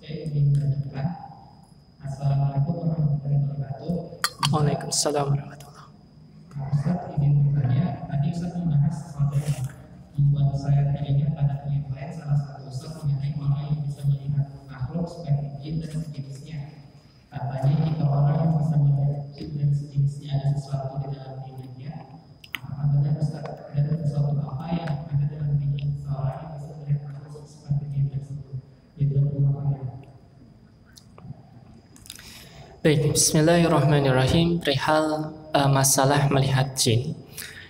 Saya ingin menanyakan, Assalamualaikum warahmatullahi wabarakatuh. Waalaikumsalam warahmatullahi wabarakatuh. Ustaz ingin bertanya, tadi Ustaz membahas sesuatu yang membuat saya teringat pada penyampaian salah satu Ustaz mengenai orang yang bisa melihat makhluk sebagai jin dan sejenisnya. Katanya jika orang yang bisa melihat jin dan sejenisnya ada sesuatu di dalam dirinya, apakah benar Ustaz ada sesuatu apa yang ada dalam diri seorang yang bisa melihat makhluk sebagai jin tersebut? Baik, bismillahirrahmanirrahim. Perihal masalah melihat jin,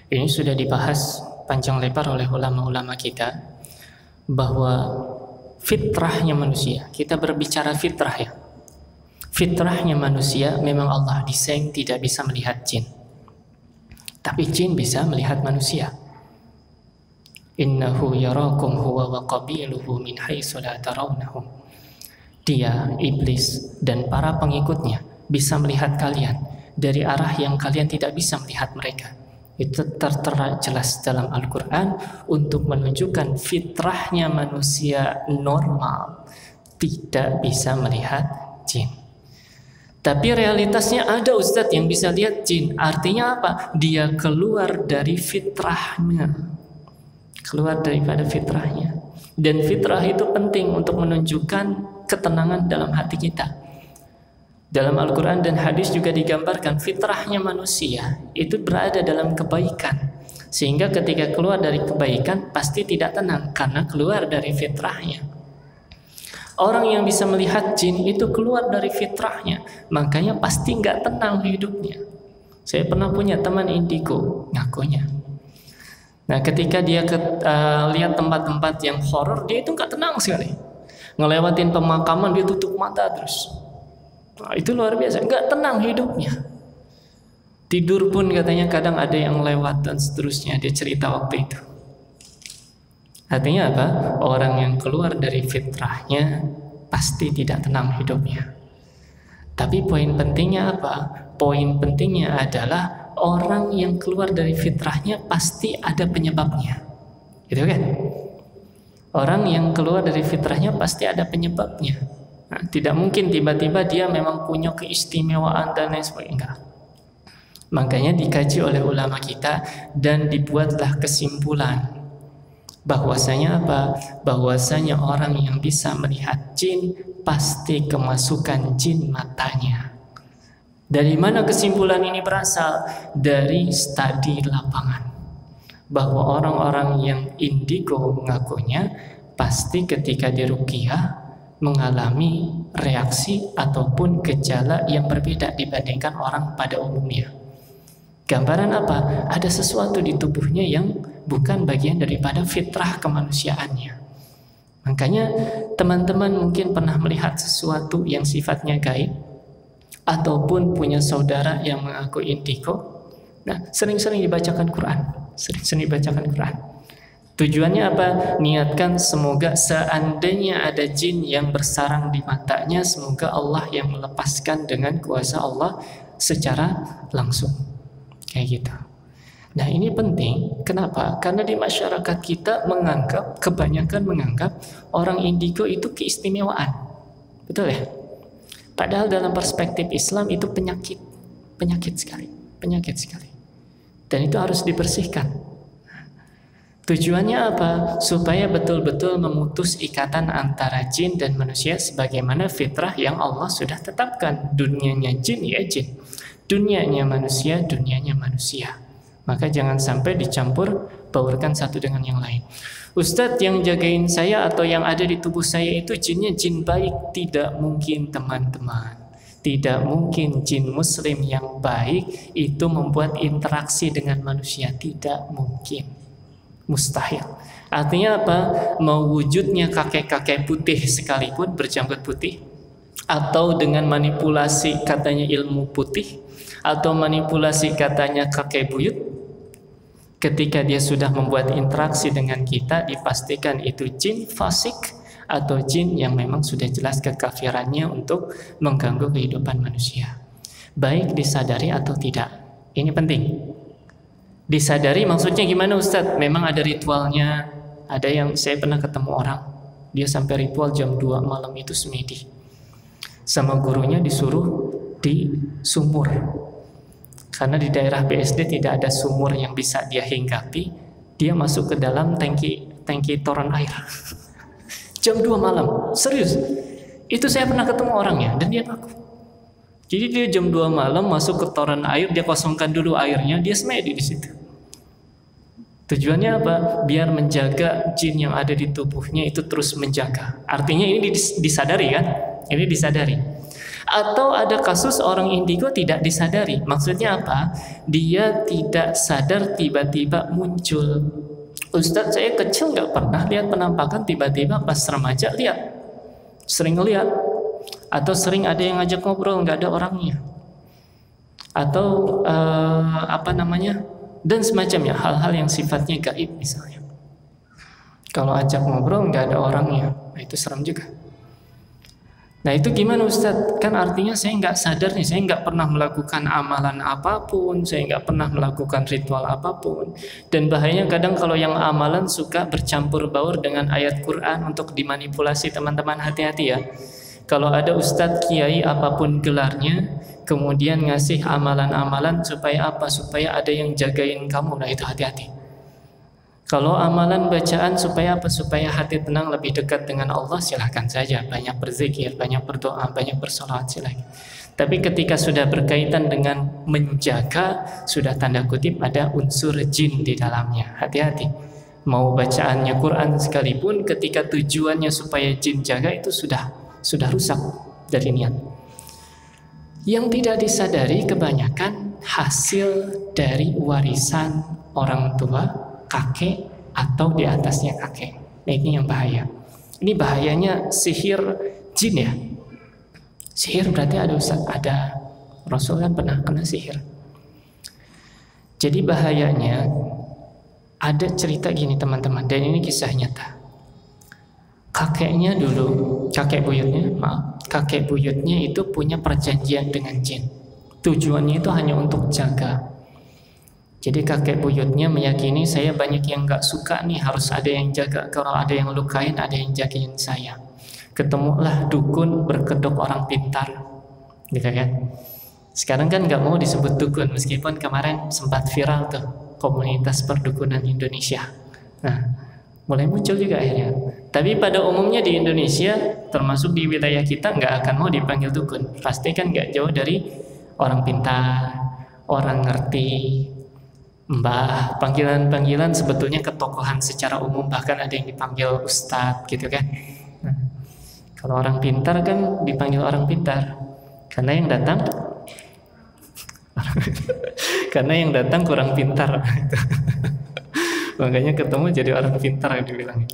ini sudah dibahas panjang lebar oleh ulama-ulama kita, bahwa fitrahnya manusia, kita berbicara fitrah ya, fitrahnya manusia memang Allah desain tidak bisa melihat jin, tapi jin bisa melihat manusia. Innahu yarakum huwa wa qabiluhu min haitsu la tarawnahum. Dia, iblis, dan para pengikutnya bisa melihat kalian dari arah yang kalian tidak bisa melihat mereka. Itu tertera jelas dalam Al-Quran untuk menunjukkan fitrahnya manusia normal tidak bisa melihat jin. Tapi realitasnya ada ustadz yang bisa lihat jin. Artinya apa? Dia keluar dari fitrahnya, keluar daripada fitrahnya. Dan fitrah itu penting untuk menunjukkan ketenangan dalam hati kita. Dalam Al-Quran dan hadis juga digambarkan fitrahnya manusia itu berada dalam kebaikan, sehingga ketika keluar dari kebaikan pasti tidak tenang karena keluar dari fitrahnya. Orang yang bisa melihat jin itu keluar dari fitrahnya, makanya pasti nggak tenang hidupnya. Saya pernah punya teman indigo ngakunya. Nah, ketika dia lihat tempat-tempat yang horor, dia itu nggak tenang sekali. Ngelewatin pemakaman dia tutup mata terus. Nah, itu luar biasa, nggak tenang hidupnya. Tidur pun katanya kadang ada yang lewat dan seterusnya. Dia cerita waktu itu. Artinya apa? Orang yang keluar dari fitrahnya pasti tidak tenang hidupnya. Tapi poin pentingnya apa? Poin pentingnya adalah orang yang keluar dari fitrahnya pasti ada penyebabnya. Gitu kan? Orang yang keluar dari fitrahnya pasti ada penyebabnya. Nah, tidak mungkin tiba-tiba dia memang punya keistimewaan dan lain sebagainya. Enggak. Makanya dikaji oleh ulama kita dan dibuatlah kesimpulan bahwasanya apa? Bahwasanya orang yang bisa melihat jin pasti kemasukan jin matanya. Dari mana kesimpulan ini berasal? Dari studi lapangan. Bahwa orang-orang yang indigo mengakunya pasti ketika diruqyah mengalami reaksi ataupun gejala yang berbeda dibandingkan orang pada umumnya. Gambaran apa? Ada sesuatu di tubuhnya yang bukan bagian daripada fitrah kemanusiaannya. Makanya teman-teman mungkin pernah melihat sesuatu yang sifatnya gaib, ataupun punya saudara yang mengaku indigo. Nah, sering-sering dibacakan Quran, sering-sering dibacakan Quran. Tujuannya apa? Niatkan semoga seandainya ada jin yang bersarang di matanya, semoga Allah yang melepaskan dengan kuasa Allah secara langsung. Kayak gitu. Nah, ini penting. Kenapa? Karena di masyarakat kita kebanyakan menganggap orang indigo itu keistimewaan. Betul ya? Padahal dalam perspektif Islam itu penyakit sekali. Dan itu harus dibersihkan. Tujuannya apa? Supaya betul-betul memutus ikatan antara jin dan manusia sebagaimana fitrah yang Allah sudah tetapkan. Dunianya jin ya jin, dunianya manusia, dunianya manusia. Maka jangan sampai dicampur baurkan satu dengan yang lain. Ustadz, yang jagain saya atau yang ada di tubuh saya itu jinnya jin baik. Tidak mungkin teman-teman. Tidak mungkin jin muslim yang baik itu membuat interaksi dengan manusia. Tidak mungkin. Mustahil. Artinya apa? Mau wujudnya kakek-kakek putih sekalipun berjanggut putih, atau dengan manipulasi katanya ilmu putih, atau manipulasi katanya kakek buyut, ketika dia sudah membuat interaksi dengan kita, dipastikan itu jin fasik atau jin yang memang sudah jelas kekafirannya untuk mengganggu kehidupan manusia. Baik disadari atau tidak. Ini penting. Disadari maksudnya gimana Ustadz? Memang ada ritualnya. Ada yang saya pernah ketemu orang Dia sampai ritual jam 2 malam itu semedi. Sama gurunya disuruh di sumur. Karena di daerah BSD tidak ada sumur yang bisa dia hinggapi. Dia masuk ke dalam tangki toren air. Jam 2 malam, serius. Itu saya pernah ketemu orangnya dan dia ngaku. Jadi dia jam 2 malam masuk ke toren air, dia kosongkan dulu airnya, dia semedi di situ. Tujuannya apa? Biar menjaga jin yang ada di tubuhnya itu terus menjaga. Artinya ini disadari kan? Ini disadari. Atau ada kasus orang indigo tidak disadari. Maksudnya apa? Dia tidak sadar tiba-tiba muncul. Ustadz, saya kecil nggak pernah lihat penampakan, tiba-tiba pas remaja lihat. Sering lihat. Atau sering ada yang ngajak ngobrol, nggak ada orangnya. Atau dan semacamnya, hal-hal yang sifatnya gaib misalnya. Kalau ajak ngobrol nggak ada orangnya, nah itu serem juga. Nah itu gimana Ustadz? Kan artinya saya nggak sadar nih, saya nggak pernah melakukan amalan apapun, saya nggak pernah melakukan ritual apapun. Dan bahayanya kadang kalau yang amalan suka bercampur baur dengan ayat Quran untuk dimanipulasi, teman-teman hati-hati ya. Kalau ada Ustadz, kiai, apapun gelarnya, kemudian ngasih amalan-amalan supaya apa? Supaya ada yang jagain kamu. Nah itu hati-hati. Kalau amalan bacaan supaya apa? Supaya hati tenang, lebih dekat dengan Allah, silahkan saja. Banyak berzikir, banyak berdoa, banyak bersolawat, silahkan. Tapi ketika sudah berkaitan dengan menjaga, sudah tanda kutip ada unsur jin di dalamnya. Hati-hati. Mau bacaannya Quran sekalipun, ketika tujuannya supaya jin jaga, itu sudah rusak dari niat. Yang tidak disadari kebanyakan hasil dari warisan orang tua, kakek, atau di atasnya kakek. Nah ini yang bahaya. Ini bahayanya sihir jin ya. Sihir berarti ada Ustaz, ada Rasul kan pernah kena sihir. Jadi bahayanya ada cerita gini teman-teman, dan ini kisah nyata. Kakeknya dulu, kakek buyutnya itu punya perjanjian dengan jin. Tujuannya itu hanya untuk jaga. Jadi kakek buyutnya meyakini saya banyak yang gak suka nih, harus ada yang jaga. Kalau ada yang lukain, ada yang jagain saya. Ketemulah dukun berkedok orang pintar, gitu kan. Sekarang kan gak mau disebut dukun, meskipun kemarin sempat viral tuh komunitas perdukunan Indonesia. Nah, mulai muncul juga akhirnya. Tapi pada umumnya di Indonesia, termasuk di wilayah kita, nggak akan mau dipanggil dukun. Pasti kan nggak jauh dari orang pintar, orang ngerti, mbah. Panggilan-panggilan sebetulnya ketokohan secara umum, bahkan ada yang dipanggil ustadz gitu kan. Nah, kalau orang pintar kan dipanggil orang pintar, karena yang datang kurang pintar. Makanya ketemu jadi orang pintar dibilang.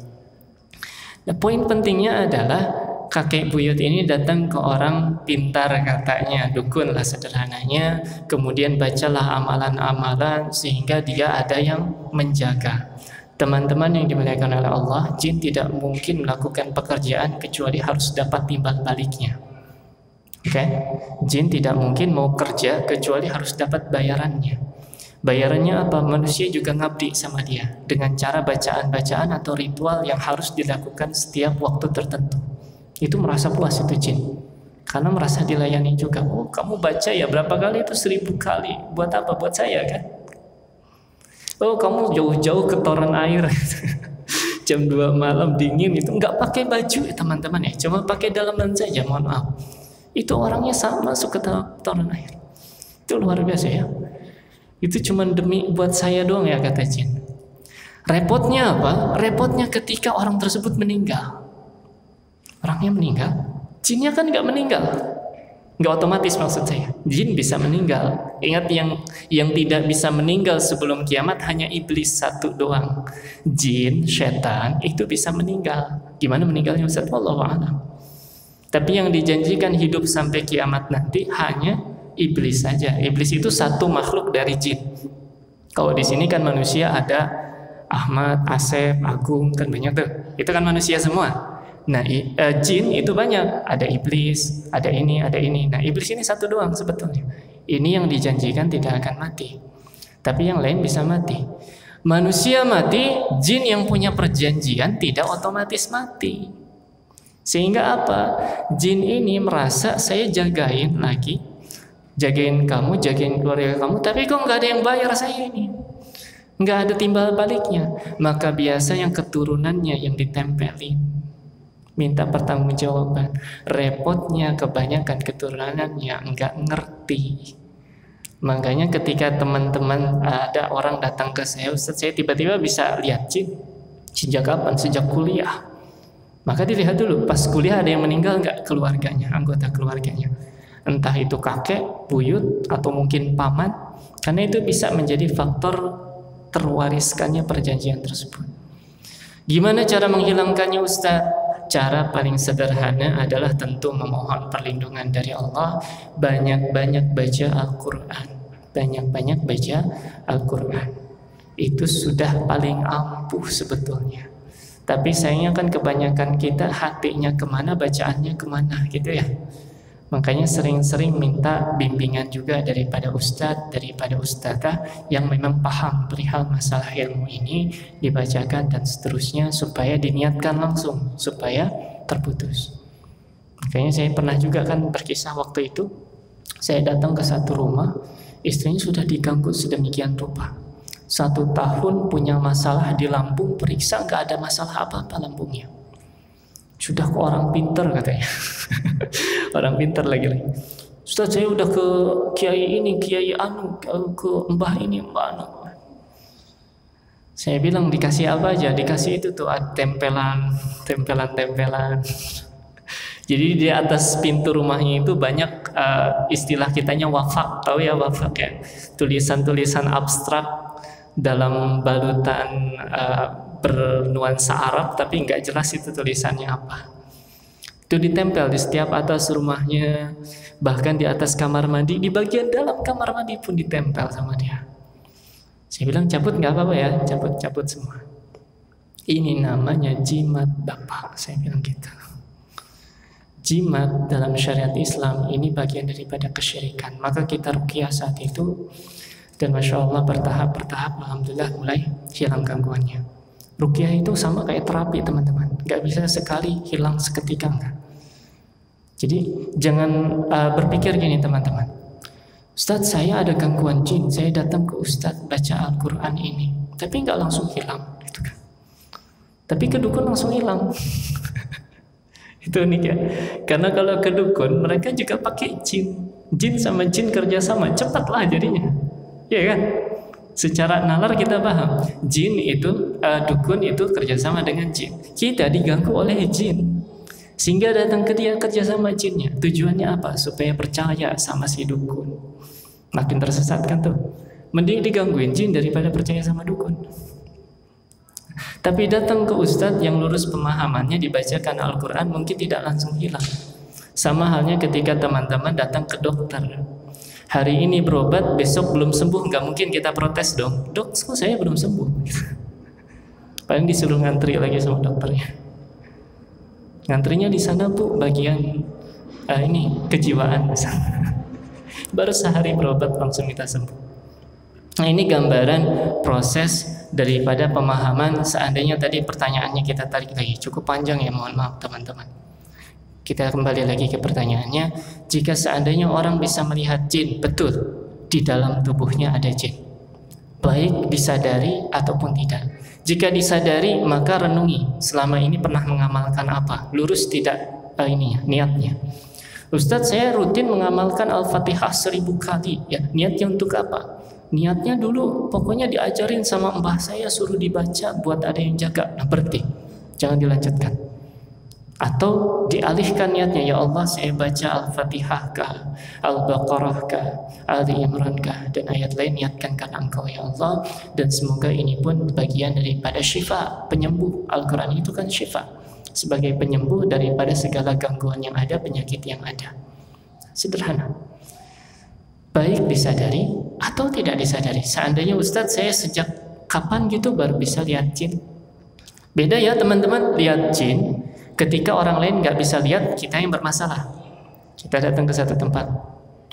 Nah, poin pentingnya adalah kakek buyut ini datang ke orang pintar katanya, dukun lah sederhananya, kemudian bacalah amalan-amalan sehingga dia ada yang menjaga. Teman-teman yang dimuliakan oleh Allah, jin tidak mungkin melakukan pekerjaan kecuali harus dapat timbal baliknya. Oke? Jin tidak mungkin mau kerja kecuali harus dapat bayarannya. Bayarannya apa? Manusia juga ngabdi sama dia dengan cara bacaan-bacaan atau ritual yang harus dilakukan setiap waktu tertentu. Itu merasa puas itu jin, karena merasa dilayani juga. Oh kamu baca ya berapa kali? Itu 1000 kali. Buat apa? Buat saya kan. Oh kamu jauh-jauh ke toren air jam 2 malam dingin itu nggak pakai baju teman-teman ya, cuma pakai dalaman saja, mohon maaf. Itu orangnya sama masuk ke toren air. Itu luar biasa ya. Itu cuma demi buat saya doang ya, kata jin. Repotnya apa? Repotnya ketika orang tersebut meninggal. Orangnya meninggal, jinnya kan nggak meninggal. Nggak otomatis maksud saya. Jin bisa meninggal. Ingat yang tidak bisa meninggal sebelum kiamat hanya iblis satu doang. Jin, setan itu bisa meninggal. Gimana meninggalnya Ustaz? Wallahu a'lam. Tapi yang dijanjikan hidup sampai kiamat nanti hanya iblis saja. Iblis itu satu makhluk dari jin. Kalau di sini kan manusia ada Ahmad, Asep, Agung, kan banyak tuh. Itu kan manusia semua. Nah, jin itu banyak. Ada iblis, ada ini, ada ini. Nah, iblis ini satu doang sebetulnya. Ini yang dijanjikan tidak akan mati. Tapi yang lain bisa mati. Manusia mati, jin yang punya perjanjian tidak otomatis mati. Sehingga apa? Jin ini merasa saya jagain lagi, jagain kamu, jagain keluarga kamu, tapi kok nggak ada yang bayar saya ini, nggak ada timbal baliknya. Maka biasa yang keturunannya yang ditempelin, minta pertanggungjawaban. Repotnya kebanyakan keturunannya nggak ngerti. Makanya ketika teman-teman ada orang datang ke saya, Ustaz saya tiba-tiba bisa lihat jin. Sejak kapan? Sejak kuliah. Maka dilihat dulu, pas kuliah ada yang meninggal nggak keluarganya, anggota keluarganya. Entah itu kakek, buyut, atau mungkin paman. Karena itu bisa menjadi faktor terwariskannya perjanjian tersebut. Gimana cara menghilangkannya Ustaz? Cara paling sederhana adalah tentu memohon perlindungan dari Allah. Banyak-banyak baca Al-Quran. Banyak-banyak baca Al-Quran. Itu sudah paling ampuh sebetulnya. Tapi sayangnya kan kebanyakan kita hatinya kemana, bacaannya kemana gitu ya. Makanya sering-sering minta bimbingan juga daripada ustadz, daripada ustadzah yang memang paham perihal masalah ilmu ini, dibacakan dan seterusnya supaya diniatkan langsung, supaya terputus. Makanya saya pernah juga kan berkisah waktu itu, saya datang ke satu rumah, istrinya sudah diganggu sedemikian rupa. 1 tahun punya masalah di lambung, periksa nggak ada masalah apa-apa lambungnya. Sudah ke orang pinter katanya. Orang pinter lagi. Ustaz saya udah ke kiai ini, kiai anu, ke mbah ini, mbah anu. Saya bilang dikasih apa aja? Dikasih itu tuh tempelan. Jadi di atas pintu rumahnya itu banyak istilah kitanya wafak, tahu ya wafak ya? Tulisan-tulisan abstrak dalam balutan bernuansa Arab, tapi nggak jelas itu tulisannya apa. Itu ditempel di setiap atas rumahnya, bahkan di atas kamar mandi, di bagian dalam kamar mandi pun ditempel sama dia. Saya bilang cabut nggak apa-apa ya, cabut semua. Ini namanya jimat Bapak, saya bilang gitu. Jimat dalam syariat Islam ini bagian daripada kesyirikan. Maka kita ruqyah saat itu, dan Masya Allah bertahap, Alhamdulillah mulai hilang gangguannya. Ruqyah itu sama kayak terapi teman-teman, gak bisa sekali hilang seketika enggak. Jadi jangan berpikir gini teman-teman, Ustadz saya ada gangguan jin, saya datang ke Ustadz baca Al-Quran ini, tapi gak langsung hilang gitu kan. Tapi ke dukun langsung hilang. Itu unik ya, karena kalau ke dukun mereka juga pakai jin sama jin kerjasama, cepatlah jadinya. Ya kan? Secara nalar kita paham, jin itu, dukun itu kerjasama dengan jin. Kita diganggu oleh jin, sehingga datang ke dia kerjasama jinnya. Tujuannya apa? Supaya percaya sama si dukun. Makin tersesat kan tuh. Mending digangguin jin daripada percaya sama dukun. Tapi datang ke ustadz yang lurus pemahamannya, dibacakan Al-Quran, mungkin tidak langsung hilang. Sama halnya ketika teman-teman datang ke dokter. Hari ini berobat, besok belum sembuh, nggak mungkin kita protes dong. Dok, kok saya belum sembuh? Paling disuruh ngantri lagi sama dokternya. Ngantrinya di sana Bu, bagian ini kejiwaan misalnya. Baru sehari berobat langsung minta sembuh. Nah ini gambaran proses daripada pemahaman. Seandainya tadi pertanyaannya kita tarik lagi, cukup panjang ya, mohon maaf teman-teman. Kita kembali lagi ke pertanyaannya. Jika seandainya orang bisa melihat jin, betul di dalam tubuhnya ada jin, baik disadari ataupun tidak. Jika disadari, maka renungi selama ini pernah mengamalkan apa, lurus tidak niatnya. Ustadz saya rutin mengamalkan Al-Fatihah 1000 kali ya, niatnya untuk apa? Niatnya dulu pokoknya diajarin sama mbah saya, suruh dibaca buat ada yang jaga. Nah berarti jangan dilanjutkan. Atau dialihkan niatnya, ya Allah saya baca Al-Fatihah kah, Al-Baqarah kah, Ali Imran kah, dan ayat lain, niatkan karena Engkau ya Allah, dan semoga ini pun bagian daripada syifa, penyembuh. Al-Quran itu kan syifa, sebagai penyembuh daripada segala gangguan yang ada, penyakit yang ada. Sederhana. Baik disadari atau tidak disadari. Seandainya Ustadz saya sejak kapan gitu baru bisa lihat jin. Beda ya teman-teman, lihat jin ketika orang lain nggak bisa lihat, kita yang bermasalah. Kita datang ke satu tempat,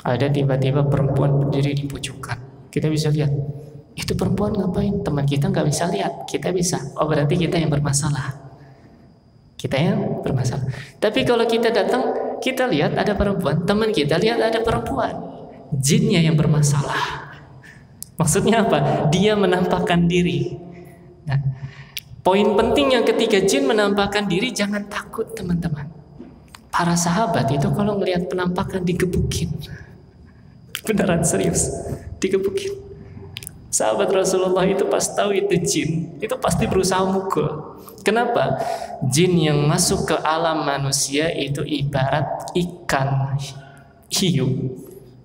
ada tiba-tiba perempuan berdiri di pojokan, kita bisa lihat, itu perempuan ngapain? Teman kita nggak bisa lihat, kita bisa. Oh berarti kita yang bermasalah. Kita yang bermasalah. Tapi kalau kita datang, kita lihat ada perempuan, teman kita lihat ada perempuan, jinnya yang bermasalah. Maksudnya apa? Dia menampakkan diri. Nah, poin pentingnya ketika jin menampakkan diri, jangan takut teman-teman. Para sahabat itu kalau melihat penampakan digebukin. Beneran serius, digebukin. Sahabat Rasulullah itu pas tahu itu jin, itu pasti berusaha mukul. Kenapa? Jin yang masuk ke alam manusia itu ibarat ikan hiu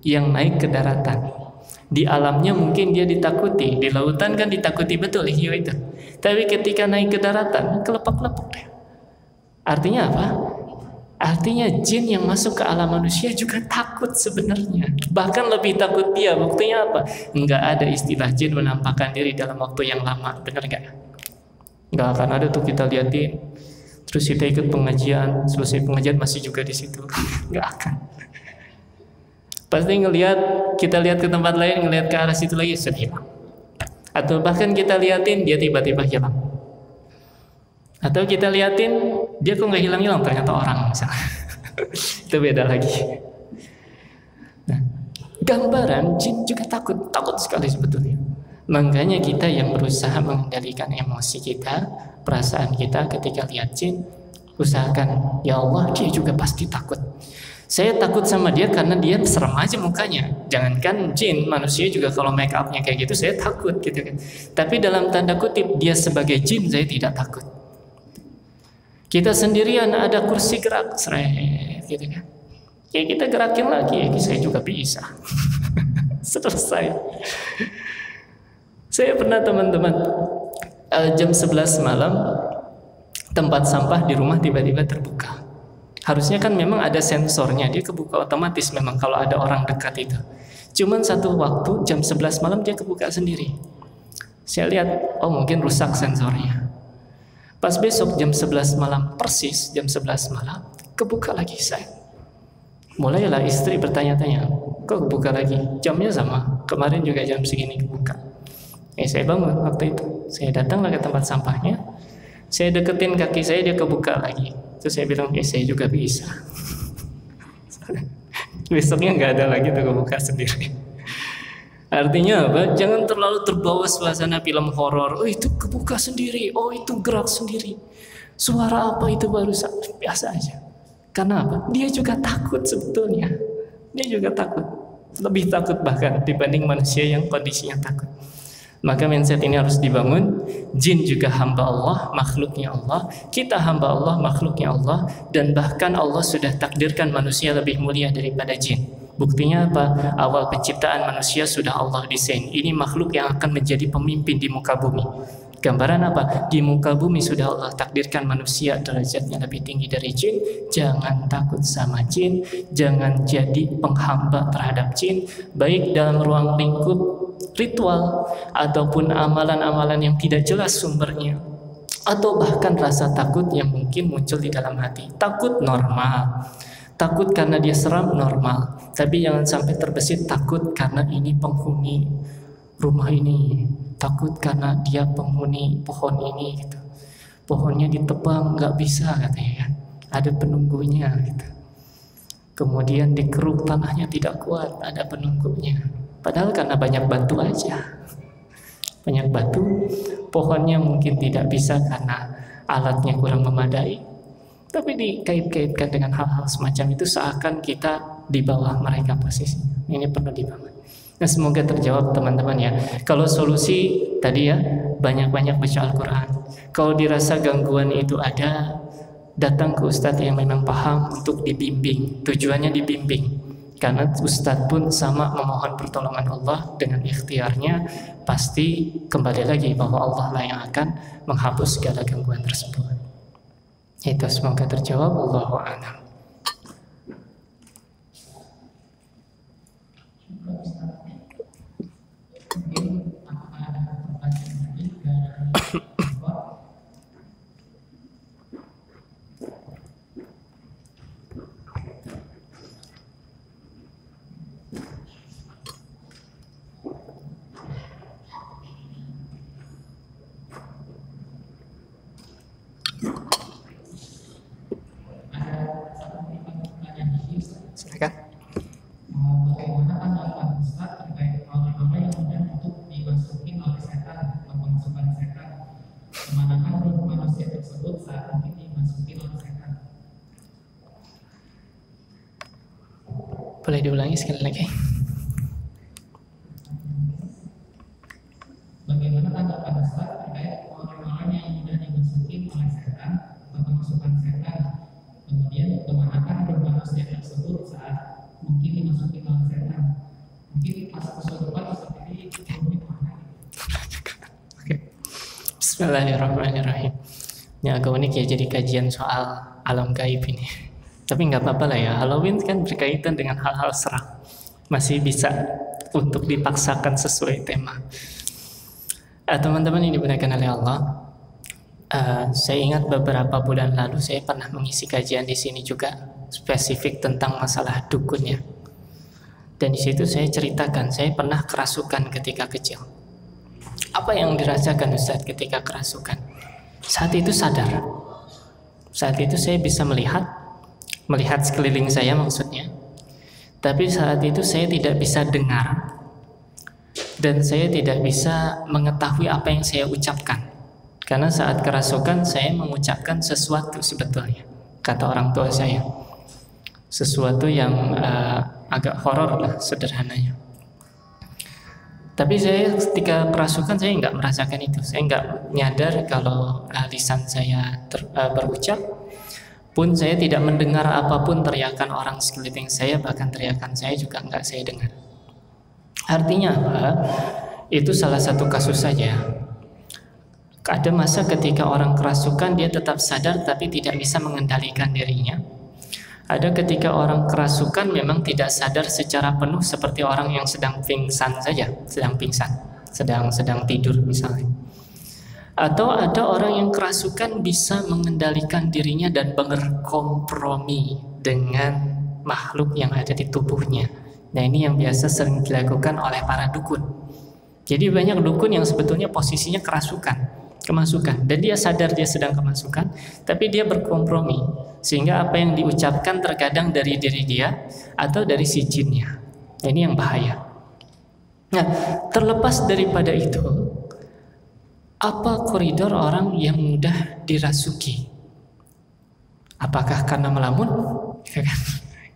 yang naik ke daratan. Di alamnya mungkin dia ditakuti, di lautan kan ditakuti betul hiu itu. Tapi ketika naik ke daratan, kelepek-lepek deh. Artinya apa? Artinya jin yang masuk ke alam manusia juga takut sebenarnya. Bahkan lebih takut dia. Buktinya apa? Enggak ada istilah jin menampakkan diri dalam waktu yang lama. Benar enggak? Enggak akan ada tuh kita liatin. Terus kita ikut pengajian, selesai pengajian masih juga di situ. Enggak akan. Pasti kita lihat ke tempat lain, ngelihat ke arah situ lagi, sudah hilang. Atau bahkan kita liatin, dia tiba-tiba hilang. Atau kita liatin, dia kok nggak hilang-hilang, ternyata orang misalnya. Itu beda lagi. Nah, gambaran jin juga takut sekali sebetulnya. Makanya kita yang berusaha mengendalikan emosi kita, perasaan kita ketika lihat jin, usahakan, ya Allah, dia juga pasti takut. Saya takut sama dia karena dia serem aja mukanya. Jangankan jin, manusia juga kalau make upnya kayak gitu saya takut gitu kan. Tapi dalam tanda kutip dia sebagai jin saya tidak takut. Kita sendirian ada kursi gerak, seret gitu kan. Ya kita gerakin lagi, ya saya juga bisa. Selesai. Saya pernah teman-teman jam 11 malam tempat sampah di rumah tiba-tiba terbuka. Harusnya kan memang ada sensornya, dia kebuka otomatis memang kalau ada orang dekat itu. Cuman satu waktu jam 11 malam dia kebuka sendiri. Saya lihat, oh mungkin rusak sensornya. Pas besok jam 11 malam, persis jam 11 malam, kebuka lagi saya. Mulailah istri bertanya-tanya, kok kebuka lagi? Jamnya sama, kemarin juga jam segini kebuka. Saya bangun waktu itu, saya datanglah ke tempat sampahnya, saya deketin kaki saya, dia kebuka lagi. Terus saya bilang, saya juga bisa. Besoknya nggak ada lagi tuh kebuka sendiri. Artinya apa? Jangan terlalu terbawa suasana film horor. Oh itu kebuka sendiri, oh itu gerak sendiri. Suara apa itu baru biasa aja. Karena apa? Dia juga takut sebetulnya. Dia juga takut. Lebih takut bahkan dibanding manusia yang kondisinya takut. Maka mindset ini harus dibangun. Jin juga hamba Allah, makhluknya Allah. Kita hamba Allah, makhluknya Allah. Dan bahkan Allah sudah takdirkan manusia lebih mulia daripada jin. Buktinya apa? Awal penciptaan manusia sudah Allah desain. Ini makhluk yang akan menjadi pemimpin di muka bumi. Gambaran apa? Di muka bumi sudah Allah takdirkan manusia derajatnya lebih tinggi dari jin. Jangan takut sama jin. Jangan jadi penghamba terhadap jin. Baik dalam ruang lingkup ritual ataupun amalan-amalan yang tidak jelas sumbernya. Atau bahkan rasa takut yang mungkin muncul di dalam hati. Takut normal. Takut karena dia seram normal, tapi jangan sampai terbesit takut karena ini penghuni rumah ini, takut karena dia penghuni pohon ini gitu. Pohonnya ditebang nggak bisa katanya kan, ada penunggunya gitu. Kemudian dikeruk tanahnya tidak kuat, ada penunggunya. Padahal karena banyak batu aja, banyak batu, pohonnya mungkin tidak bisa karena alatnya kurang memadai. Tapi dikait-kaitkan dengan hal-hal semacam itu seakan kita di bawah mereka posisinya. Ini perlu dibangun. Nah, semoga terjawab teman-teman ya. Kalau solusi tadi ya, banyak-banyak baca Al-Quran. Kalau dirasa gangguan itu ada, datang ke ustadz yang memang paham untuk dibimbing. Tujuannya dibimbing. Karena ustadz pun sama memohon pertolongan Allah dengan ikhtiarnya, pasti kembali lagi bahwa Allah lah yang akan menghapus segala gangguan tersebut. Itu semoga terjawab. Allahu a'lam. silakan. Bagaimana tanggapan Ustaz terkait orang-orang yang mudah untuk dimasukin oleh setan atau pemasukan setan? Kemanakan ruh manusia tersebut saat mungkin dimasukin oleh setan? Boleh diulangi sekali lagi? Bagaimana tanggapan Ustaz terkait orang-orang yang mudah dimasukin oleh setan atau pemasukan setan? Kemudian kemanakan ruh manusia tersebut saat mungkin dimasukin oleh setan? Mungkin pas kesurupan seperti ini mana? Oke. Bismillahirrahmanirrahim. Ini agak unik ya jadi kajian soal alam gaib ini. Tapi nggak apa-apa lah ya. Halloween kan berkaitan dengan hal-hal seram. Masih bisa untuk dipaksakan sesuai tema. Teman-teman ini dimuliakan oleh Allah. Saya ingat beberapa bulan lalu saya pernah mengisi kajian di sini juga spesifik tentang masalah dukunnya. Dan di situ saya ceritakan saya pernah kerasukan ketika kecil. Apa yang dirasakan Ustaz ketika kerasukan? Saat itu sadar. Saat itu saya bisa melihat sekeliling saya maksudnya. Tapi saat itu saya tidak bisa dengar. Dan saya tidak bisa mengetahui apa yang saya ucapkan. Karena saat kerasukan saya mengucapkan sesuatu sebetulnya. Kata orang tua saya. Sesuatu yang agak horor lah sederhananya. Tapi saya ketika kerasukan saya nggak merasakan itu. Saya nggak nyadar kalau lisan saya berucap. Pun saya tidak mendengar apapun teriakan orang sekeliling saya. Bahkan teriakan saya juga nggak saya dengar. Artinya apa? Itu salah satu kasus saja. Ada masa ketika orang kerasukan dia tetap sadar tapi tidak bisa mengendalikan dirinya. Ada ketika orang kerasukan memang tidak sadar secara penuh seperti orang yang sedang pingsan saja, sedang tidur misalnya. Atau ada orang yang kerasukan bisa mengendalikan dirinya dan berkompromi dengan makhluk yang ada di tubuhnya. Nah ini yang biasa sering dilakukan oleh para dukun. Jadi banyak dukun yang sebetulnya posisinya kemasukan. Dan dia sadar dia sedang kemasukan, tapi dia berkompromi. Sehingga apa yang diucapkan terkadang dari diri dia atau dari si jinnya. Ini yang bahaya. Nah, terlepas daripada itu, apa koridor orang yang mudah dirasuki? Apakah karena melamun?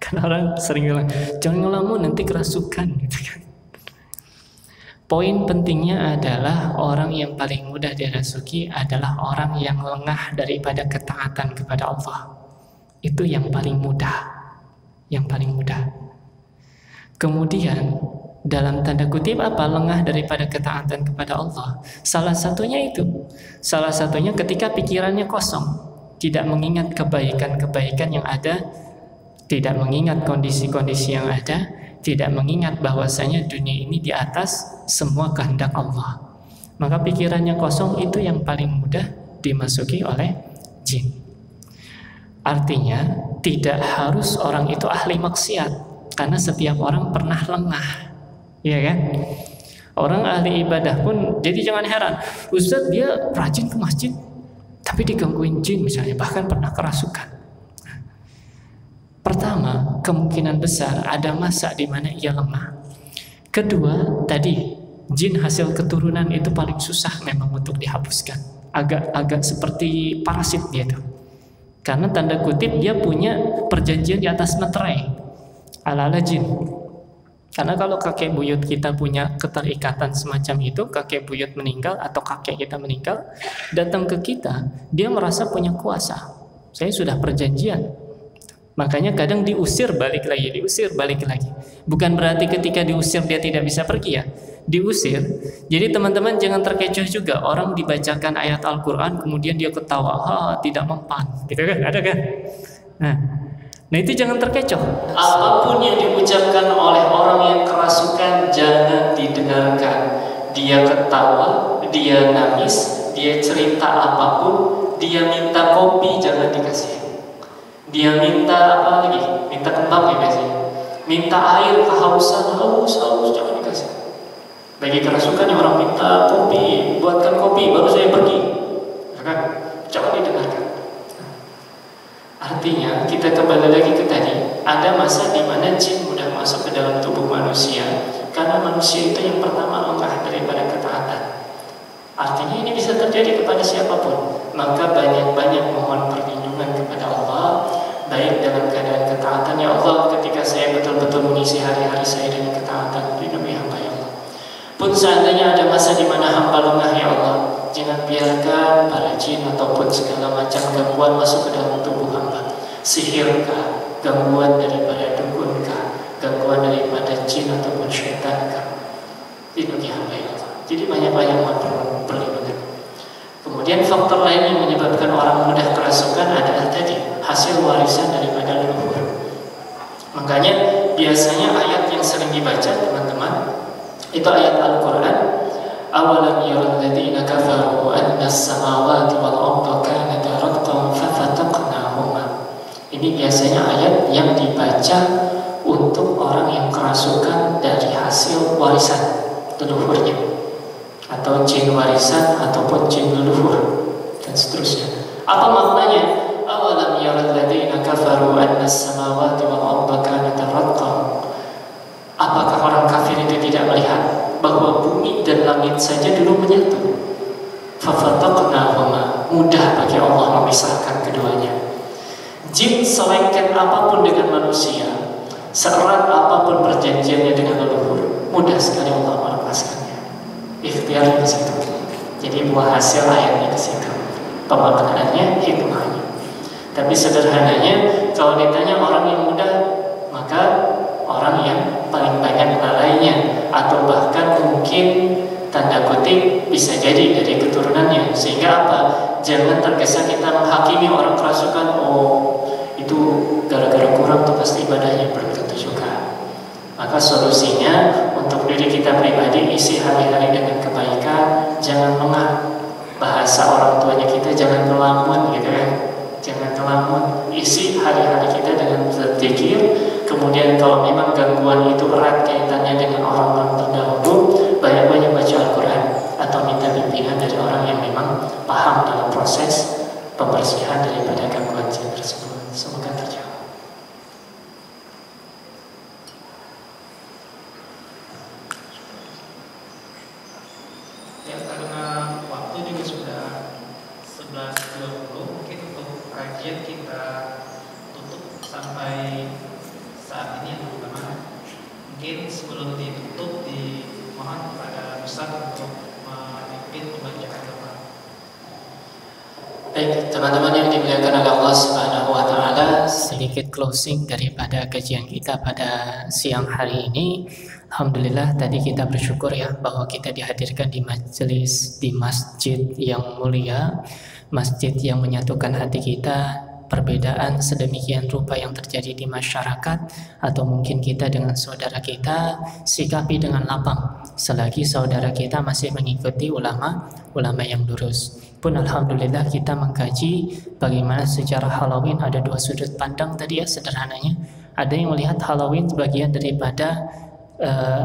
Karena orang sering bilang, jangan ngelamun nanti kerasukan gitu kan. Poin pentingnya adalah orang yang paling mudah dirasuki adalah orang yang lengah daripada ketaatan kepada Allah. Itu yang paling mudah. Kemudian dalam tanda kutip apa lengah daripada ketaatan kepada Allah? Salah satunya ketika pikirannya kosong, tidak mengingat kebaikan-kebaikan yang ada, tidak mengingat kondisi-kondisi yang ada, tidak mengingat bahwasanya dunia ini di atas semua kehendak Allah. Maka pikirannya kosong itu yang paling mudah dimasuki oleh jin. Artinya tidak harus orang itu ahli maksiat, karena setiap orang pernah lengah, ya kan? Orang ahli ibadah pun, jadi jangan heran, Ustaz dia rajin ke masjid, tapi digangguin jin misalnya, bahkan pernah kerasukan. Pertama, kemungkinan besar ada masa di mana ia lemah. Kedua, tadi jin hasil keturunan itu paling susah memang untuk dihapuskan. Agak seperti parasit dia tuh. Karena tanda kutip dia punya perjanjian di atas materai. Ala-ala jin. Karena kalau kakek buyut kita punya keterikatan semacam itu, kakek buyut meninggal atau kakek kita meninggal, datang ke kita, dia merasa punya kuasa. Saya sudah perjanjian. Makanya kadang diusir balik lagi. Bukan berarti ketika diusir dia tidak bisa pergi ya. Diusir. Jadi teman-teman jangan terkecoh juga. Orang dibacakan ayat Al-Quran kemudian dia ketawa. Tidak mempan. Gitu kan? Ada kan? Nah itu jangan terkecoh. Apapun yang diucapkan oleh orang yang kerasukan jangan didengarkan. Dia ketawa, dia nangis, dia cerita apapun, dia minta kopi jangan dikasih. Dia minta apa lagi? Minta kembang ya biasanya. Minta air kehausan, haus jangan dikasih. Bagi kerasukan yang orang minta kopi, buatkan kopi baru saya pergi. Kan? Jangan didengarkan. Artinya kita kembali lagi ke tadi. ada masa di mana jin mudah masuk ke dalam tubuh manusia karena manusia itu yang pertama lengah daripada ketaatan. Artinya ini bisa terjadi kepada siapapun. Maka banyak-banyak mohon perlindungan kepada Allah, baik dalam keadaan ketaatannya Allah ketika saya betul-betul mengisi hari-hari saya dengan ketaatan demi hamba ya Allah. Pun seandainya ada masa di mana hamba lengah ya Allah, jangan biarkan para jin ataupun segala macam gangguan masuk ke dalam tubuh hamba. Sihirkah, gangguan daripada dukunkah, gangguan daripada jin ataupun syaitan, lindungi hamba ya Allah. Jadi banyak-banyak mohon perlindungan. Kemudian faktor lain yang menyebabkan orang mudah kerasukan adalah tadi hasil warisan daripada leluhur. Makanya biasanya ayat yang sering dibaca teman-teman itu ayat Al-Quran. Awalam yaral ladzina kafaru anna as-samawati wal arda kanata ratqan fafataqnahuma. Ini biasanya ayat yang dibaca untuk orang yang kerasukan dari hasil warisan leluhurnya, atau jin warisan ataupun jin leluhur dan seterusnya. Apa maknanya? Awalam yaral ladzina kafaru anna as-samawati wal arda kanata ratqan. Apakah orang kafir itu tidak melihat bahwa bumi dan langit saja dulu menyatu? Fafataqnahuma, mudah bagi Allah memisahkan keduanya. Jin selengket apapun dengan manusia, seerat apapun perjanjiannya dengan leluhur, mudah sekali Allah melepaskannya. Ikhtiar di situ. Jadi buah hasil ayatnya di situ. Pemaknaannya, hikmahnya. Tapi sederhananya, kalau ditanya orang yang mudah, maka orang yang paling banyak lalainya, atau bahkan mungkin tanda kutip bisa jadi dari keturunannya. Sehingga apa? Jangan tergesa kita menghakimi orang kerasukan. Oh, itu gara-gara kurang tuh pasti ibadahnya, belum tentu juga. Maka solusinya untuk diri kita pribadi, isi hari-hari dengan kebaikan, jangan lengah. Bahasa orang tuanya kita jangan ngelamun gitu ya. Jangan ngelamun. Isi hari-hari kita dengan berzikir. Kemudian kalau memang gangguan itu erat kaitannya dengan orang-orang terdahulu, banyak-banyak baca Al-Quran atau minta bimbingan dari orang yang memang paham dalam proses pembersihan daripada gangguan jin tersebut. Semoga terjawab. Ya, karena waktu juga sudah 11.20, mungkin untuk kajian kita tutup sampai saat ini teman-teman. Mungkin sebelum ditutup dimohon kepada Ustaz untuk memimpin pembacaan doa. Baik, teman-teman yang dimuliakan oleh Allah Subhanahu wa taala, sedikit closing daripada kajian kita pada siang hari ini. Alhamdulillah tadi kita bersyukur ya bahwa kita dihadirkan di majelis di masjid yang mulia, masjid yang menyatukan hati kita. Perbedaan sedemikian rupa yang terjadi di masyarakat atau mungkin kita dengan saudara kita, sikapi dengan lapang selagi saudara kita masih mengikuti ulama yang lurus. Pun alhamdulillah kita mengkaji bagaimana sejarah Halloween. Ada dua sudut pandang tadi ya sederhananya. Ada yang melihat Halloween sebagian daripada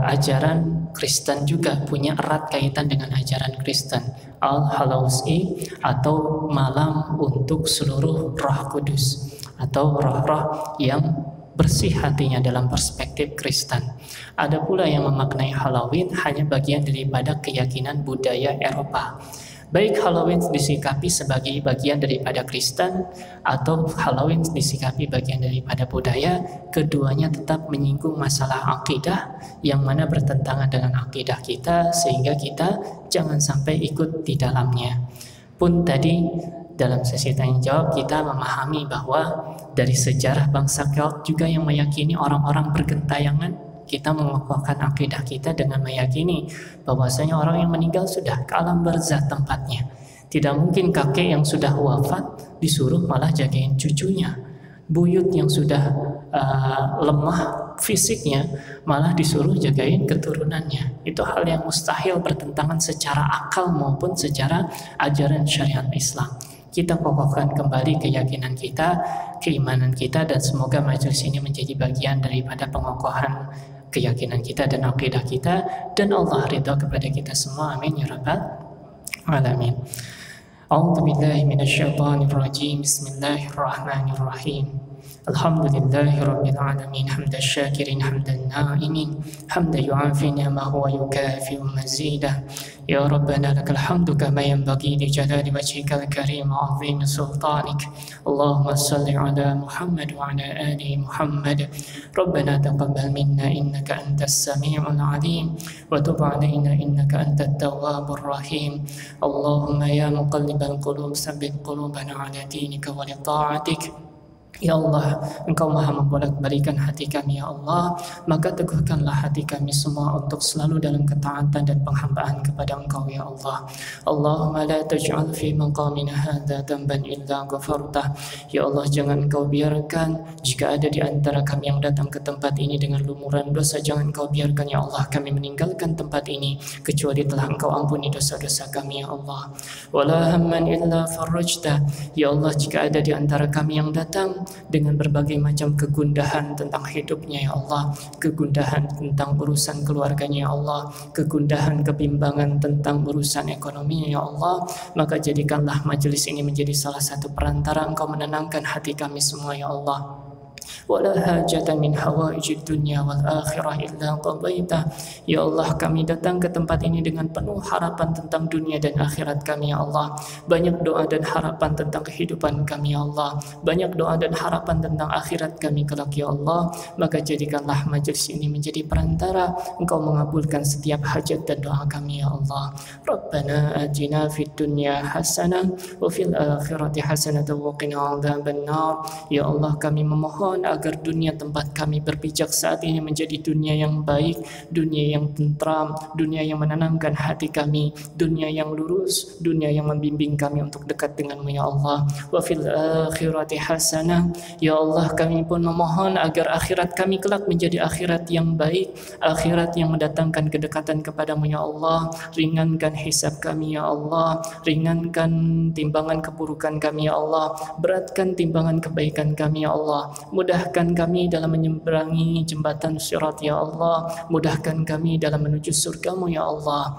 ajaran Kristen, juga punya erat kaitan dengan ajaran Kristen, All Hallows Eve atau malam untuk seluruh roh kudus atau roh-roh yang bersih hatinya dalam perspektif Kristen. Ada pula yang memaknai Halloween hanya bagian daripada keyakinan budaya Eropa. Baik Halloween disikapi sebagai bagian daripada Kristen atau Halloween disikapi bagian daripada budaya, keduanya tetap menyinggung masalah akidah yang mana bertentangan dengan akidah kita, sehingga kita jangan sampai ikut di dalamnya. Pun tadi dalam sesi tanya jawab kita memahami bahwa dari sejarah bangsa Kelt juga yang meyakini orang-orang bergentayangan. Kita mengokohkan akidah kita dengan meyakini bahwasanya orang yang meninggal sudah ke alam barzah tempatnya. Tidak mungkin kakek yang sudah wafat disuruh malah jagain cucunya. Buyut yang sudah lemah fisiknya malah disuruh jagain keturunannya. Itu hal yang mustahil, bertentangan secara akal maupun secara ajaran syariat Islam. Kita kokohkan kembali keyakinan kita, keimanan kita, dan semoga majelis ini menjadi bagian daripada pengokohan keyakinan kita dan akidah kita, dan Allah ridha kepada kita semua. Amin ya rabbal alamin. A'udzu billahi minasyaitonir rajim. Bismillahirrahmanirrahim. Alhamdulillahi Rabbil Alamin, hamdan syakirin, hamdan na'imin, hamdan yu'afi ni'amahu wa yukafi'u mazidah. Ya Rabbana lakal hamdu kama yanbaghi li jalali wajhikal karim wa 'azimi sultanik. Allahumma salli ala Muhammad wa ala ali Muhammad. Rabbana taqabbal minna innaka antas sami'ul 'alim wa tub 'alaina innaka antat tawwabur rahim. Allahumma ya muqallibal qulub tsabbit qulubana 'ala dinika wa li ta'atik. Ya Allah, Engkau maha membolak-balikan hati kami, ya Allah. Maka teguhkanlah hati kami semua untuk selalu dalam ketaatan dan penghambaan kepada Engkau, ya Allah. Allahumma la taj'al fi maqamina hadza dhanban illa ghafartah. Ya Allah, jangan Engkau biarkan jika ada di antara kami yang datang ke tempat ini dengan lumuran dosa, jangan Engkau biarkan, ya Allah, kami meninggalkan tempat ini kecuali telah Engkau ampuni dosa-dosa kami, ya Allah. Wala hamman illa farajtah. Ya Allah, jika ada di antara kami yang datang dengan berbagai macam kegundahan tentang hidupnya, ya Allah, kegundahan tentang urusan keluarganya, ya Allah, kegundahan kebimbangan tentang urusan ekonominya, ya Allah, maka jadikanlah majelis ini menjadi salah satu perantara Engkau menenangkan hati kami semua, ya Allah. Wala hajatan min hawaijid dunya wal akhirah illa qadaita. Ya Allah, kami datang ke tempat ini dengan penuh harapan tentang dunia dan akhirat kami, ya Allah. Banyak doa dan harapan tentang kehidupan kami, ya Allah. Banyak doa dan harapan tentang akhirat kami kelak, ya Allah. Maka jadikanlah majelis ini menjadi perantara Engkau mengabulkan setiap hajat dan doa kami, ya Allah. Rabbana atina fid dunya hasanah wa fil akhirati hasanah wa qina adzabannar. Ya Allah, kami memohon agar dunia tempat kami berpijak saat ini menjadi dunia yang baik, dunia yang tentram, dunia yang menenangkan hati kami, dunia yang lurus, dunia yang membimbing kami untuk dekat denganmu, ya Allah. Wa fil akhirati hasanah. Ya Allah, kami pun memohon agar akhirat kami kelak menjadi akhirat yang baik, akhirat yang mendatangkan kedekatan kepadamu, ya Allah. Ringankan hisab kami, ya Allah. Ringankan timbangan keburukan kami, ya Allah. Beratkan timbangan kebaikan kami, ya Allah. Mudahkan kami dalam menyeberangi jembatan Sirat, ya Allah. Mudahkan kami dalam menuju surgamu, ya Allah.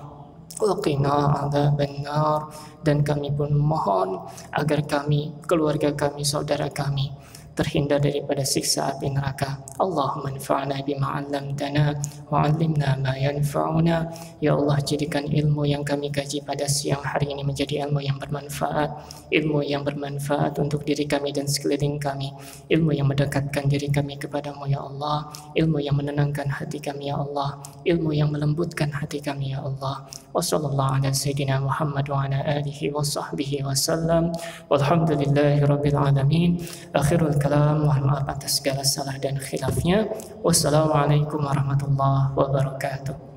Wa qina adzabannar. Dan kami pun mohon agar kami, keluarga kami, saudara kami terhindar daripada siksa api neraka. Allahumma anfa'na bima 'allamtana wa 'allimna ma yanfa'una. Ya Allah, jadikan ilmu yang kami kaji pada siang hari ini menjadi ilmu yang bermanfaat, ilmu yang bermanfaat untuk diri kami dan sekeliling kami, ilmu yang mendekatkan diri kami kepadamu, ya Allah, ilmu yang menenangkan hati kami, ya Allah, ilmu yang melembutkan hati kami, ya Allah. Wa sallallahu ala sayyidina Muhammad wa ala alihi wa sahbihi wa sallam. Walhamdulillahi rabbil alamin. Akhirul kalam, mohon maaf atas segala salah dan khilafnya. Wassalamualaikum warahmatullahi wabarakatuh.